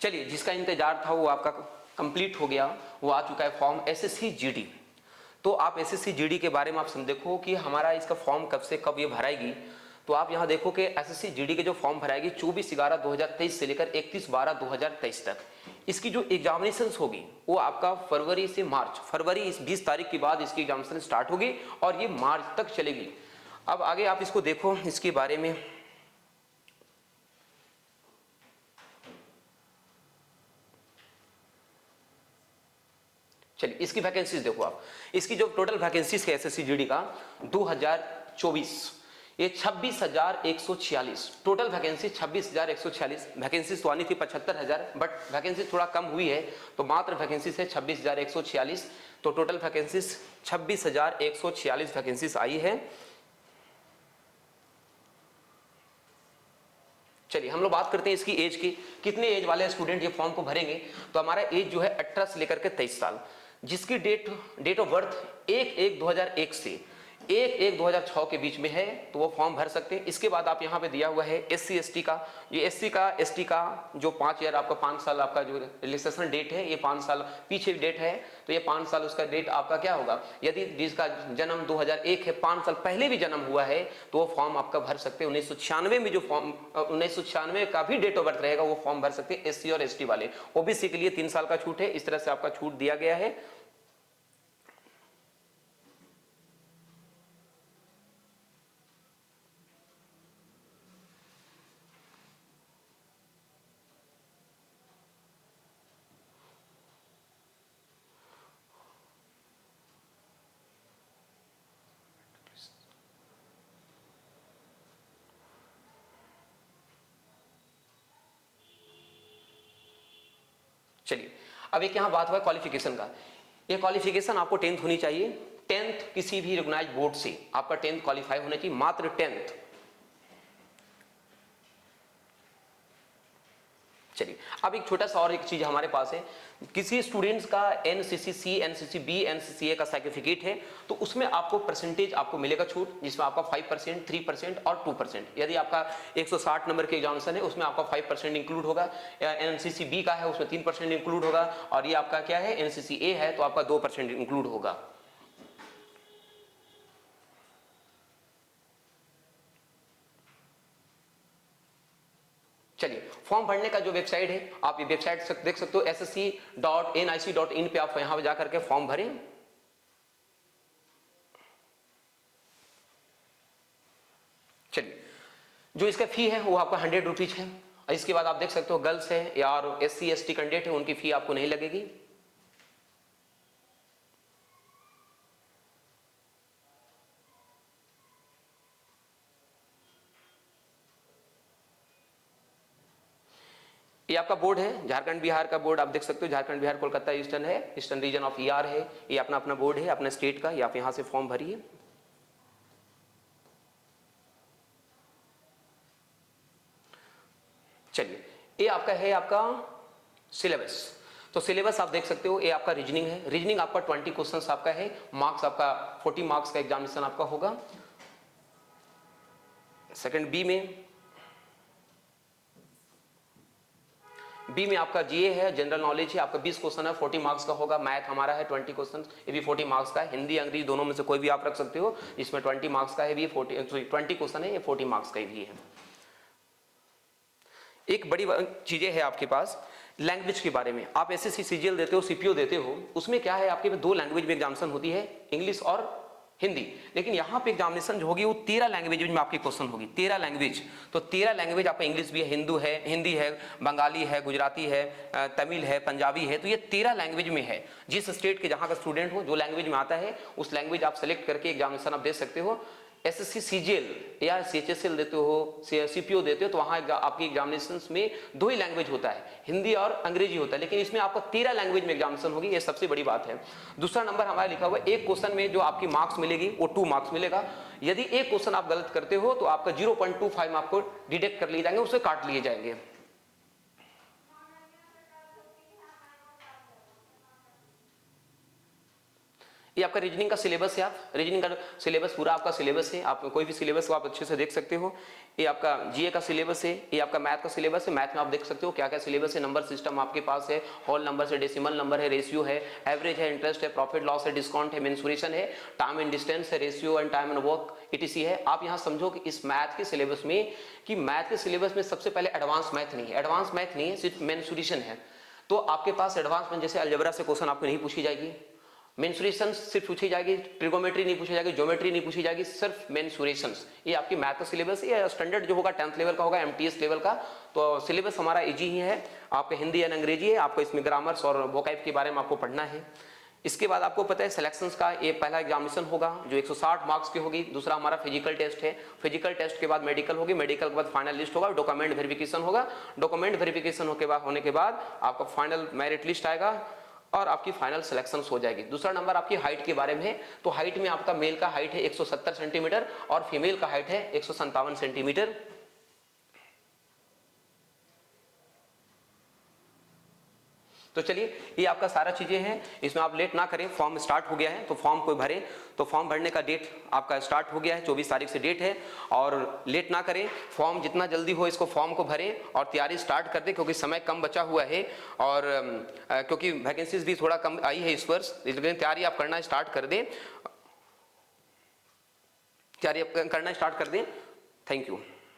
चलिए, जिसका इंतजार था वो आपका कंप्लीट हो गया, वो आ चुका है फॉर्म एसएससी जीडी। तो आप एसएससी जीडी के बारे में आप देखो कि हमारा इसका फॉर्म कब से कब ये भराएगी। तो आप यहाँ देखो कि एसएससी जीडी के जो फॉर्म भराएगी 24/11/2023 से लेकर 31/12/2023 तक। इसकी जो एग्जामिनेशन होगी वो आपका फरवरी से मार्च, फरवरी इस 20 तारीख के बाद इसकी एग्जामिनेशन स्टार्ट होगी और ये मार्च तक चलेगी। अब आगे आप इसको देखो, इसके बारे में चलिए इसकी वैकेंसीज देखो आप। इसकी जो टोटल वैकेंसीज है एसएससी जीडी का 2024, ये 26,146 टोटल वैकेंसी, 26,146 वैकेंसीज तो आनी थी 75,000, बट वैकेंसी थोड़ा कम हुई है तो मात्र वैकेंसीज है 26,146। तो टोटल वैकेंसीज 26,146 वैकेंसीज आई है। चलिए हम लोग बात करते हैं इसकी एज की, कितने एज वाले स्टूडेंट ये फॉर्म को भरेंगे। तो हमारा एज जो है 18 से लेकर के 23 साल, जिसकी डेट ऑफ बर्थ 1/1/2001 से 1/1/2006 के बीच में है, तो वो फॉर्म भर सकते हैं। इसके बाद आप यहाँ पे दिया हुआ है एससी एसटी का, ये एसटी का जो 5 ईयर आपका 5 साल आपका जो रिलैक्सेशन डेट है, ये 5 साल पीछे डेट है, तो ये 5 साल उसका डेट आपका क्या होगा। यदि जिसका जन्म 2001 है, 5 साल पहले भी जन्म हुआ है, तो वो फॉर्म आपका भर सकते हैं। 1996 में जो फॉर्म 1996 का भी डेट ऑफ बर्थ रहेगा वो फॉर्म भर सकते हैं एससी और एसटी वाले। ओबीसी के लिए 3 साल का छूट है, इस तरह से आपका छूट दिया गया है। चलिए अब एक यहां बात हुआ क्वालिफिकेशन का। ये क्वालिफिकेशन आपको 10th होनी चाहिए, 10th किसी भी रिकॉग्नाइज्ड बोर्ड से आपका 10th क्वालिफाई होना चाहिए, मात्र 10th। चलिए अब एक छोटा सा और एक चीज हमारे पास है, किसी स्टूडेंट्स का एनसीसी, एनसीसी-बी, एनसीसीए का सर्टिफिकेट है तो उसमें आपको परसेंटेज आपको मिलेगा छूट, जिसमें आपका 5%, 3% और 2%। यदि आपका 160 नंबर के एग्जामिनेशन है उसमें आपका 5% इंक्लूड होगा, एनसीसी-बी का है उसमें 3% इंक्लूड होगा, और ये आपका क्या है एनसीसी-ए है तो आपका 2% इंक्लूड होगा। चलिए फॉर्म भरने का जो वेबसाइट है आप ये वेबसाइट देख सकते हो, ssc.nic.in पे आप यहां जाकर के फॉर्म भरें। चलिए जो इसका फी है वो आपका 100 रुपीज है। इसके बाद आप देख सकते हो गर्ल्स है या SC ST कैंडिडेट है उनकी फी आपको नहीं लगेगी। ये आपका बोर्ड है झारखंड बिहार का बोर्ड, आप देख सकते हो झारखंड बिहार कोलकाता ईस्टर्न है, ईस्टर्न रीजन ऑफ ER है, ये अपना अपना बोर्ड है अपने स्टेट का, ये आप यहां से फॉर्म भरिए। चलिए ये आपका है आपका सिलेबस। तो सिलेबस आप देख सकते हो, ये आपका रीजनिंग है, रीजनिंग आपका 20 क्वेश्चंस आपका है, मार्क्स आपका 40 मार्क्स का एग्जामिनेशन आपका होगा। सेकंड बी में आपका जीए है, जनरल नॉलेज है, आपका 20 क्वेश्चन है, 40 मार्क्स का होगा। मैथ हमारा है 20 क्वेश्चन, ये भी 40 मार्क्स का है। हिंदी अंग्रेजी दोनों में से कोई भी आप रख सकते हो, इसमें 20 मार्क्स का है, भी 20 क्वेश्चन है, ये 40 मार्क्स का भी है। एक बड़ी चीजें है आपके पास लैंग्वेज के बारे में, आप एसएससी सीजीएल देते हो, सीपीओ देते हो, उसमें क्या है आपके 2 लैंग्वेज में एग्जामिनेशन होती है, इंग्लिश और हिंदी। लेकिन यहाँ पे एग्जामिनेशन जो होगी वो 13 लैंग्वेज में आपकी क्वेश्चन होगी, 13 लैंग्वेज। तो 13 लैंग्वेज आपका इंग्लिश भी है, हिंदी है, बंगाली है, गुजराती है, तमिल है, पंजाबी है, तो ये 13 लैंग्वेज में है। जिस स्टेट के जहाँ का स्टूडेंट हो जो लैंग्वेज में आता है उस लैंग्वेज आप सेलेक्ट करके एग्जामिनेशन आप दे सकते हो। एसएससी सीजीएल या सीएचएसएल देते हो, सीपीओ देते हो, तो वहां आपकी एग्जामिनेशन में 2 ही लैंग्वेज होता है, हिंदी और अंग्रेजी होता है, लेकिन इसमें आपको 13 लैंग्वेज में एग्जामिनेशन होगी, ये सबसे बड़ी बात है। दूसरा नंबर हमारा लिखा हुआ है, एक क्वेश्चन में जो आपकी मार्क्स मिलेगी वो 2 मार्क्स मिलेगा। यदि एक क्वेश्चन आप गलत करते हो तो आपका 0.25 आपको डिडक्ट कर लिए जाएंगे, उसे काट लिए जाएंगे। ये आपका रीजनिंग का सिलेबस है, आप रीजनिंग का सिलेबस पूरा आपका सिलेबस है, आप कोई भी सिलेबस को आप अच्छे से देख सकते हो। ये आपका जीए का सिलेबस है, ये आपका मैथ का सिलेबस है, मैथ में आप देख सकते हो क्या क्या सिलेबस है, नंबर सिस्टम आपके पास है, होल नंबर है, डेसिमल नंबर है, रेशियो है, एवरेज है, इंटरेस्ट है, प्रॉफिट लॉस है, डिस्काउंट है, मेंसुरेशन है, टाइम एंड डिस्टेंस है, ratio and time and work etc है। आप यहाँ समझो कि इस मैथ के सिलेबस में, कि मैथ के सिलेबस में सबसे पहले एडवांस मैथ नहीं है, एडवांस मैथ नहीं है, सिर्फ मेंसुरेशन है। तो आपके पास एडवांस में जैसे अलजेब्रा से क्वेश्चन आपको नहीं पूछी जाएगी, मेंसुरेशन सिर्फ पूछी जाएगी, ट्रिगोमेट्री नहीं पूछी जाएगी, ज्योमेट्री नहीं पूछी जाएगी, सिर्फ मेंसुरेशंस। ये आपकी मैथ का सिलेबस है, स्टैंडर्ड जो होगा 10th लेवल का होगा, एमटीएस लेवल का। तो सिलेबस हमारा इजी ही है, आपका हिंदी एंड अंग्रेजी है, आपको इसमें ग्रामर्स और वोकैब के बारे में आपको पढ़ना है। इसके बाद आपको पता है सिलेक्शंस का ये पहला एग्जामिनेशन होगा जो 160 मार्क्स की होगी, दूसरा हमारा फिजिकल टेस्ट है, फिजिकल टेस्ट के बाद मेडिकल होगी, मेडिकल के बाद फाइनल लिस्ट होगा, डॉक्यूमेंट वेरिफिकेशन होगा, डॉक्यूमेंट वेरिफिकेशन होने के बाद आपका फाइनल मेरिट लिस्ट आएगा और आपकी फाइनल सिलेक्शन हो जाएगी। दूसरा नंबर आपकी हाइट के बारे में है, तो हाइट में आपका मेल का हाइट है 170 सेंटीमीटर और फीमेल का हाइट है 157 सेंटीमीटर। तो चलिए ये आपका सारा चीजें हैं, इसमें आप लेट ना करें, फॉर्म स्टार्ट हो गया है तो फॉर्म को भरें। तो फॉर्म भरने का डेट आपका स्टार्ट हो गया है, 24 तारीख से डेट है, और लेट ना करें, फॉर्म जितना जल्दी हो इसको फॉर्म को भरें और तैयारी स्टार्ट कर दें, क्योंकि समय कम बचा हुआ है और क्योंकि वैकेंसीज भी थोड़ा कम आई है इस वर्ष, इसलिए तैयारी आप करना स्टार्ट कर दें, तैयारी करना स्टार्ट कर दें। Thank you.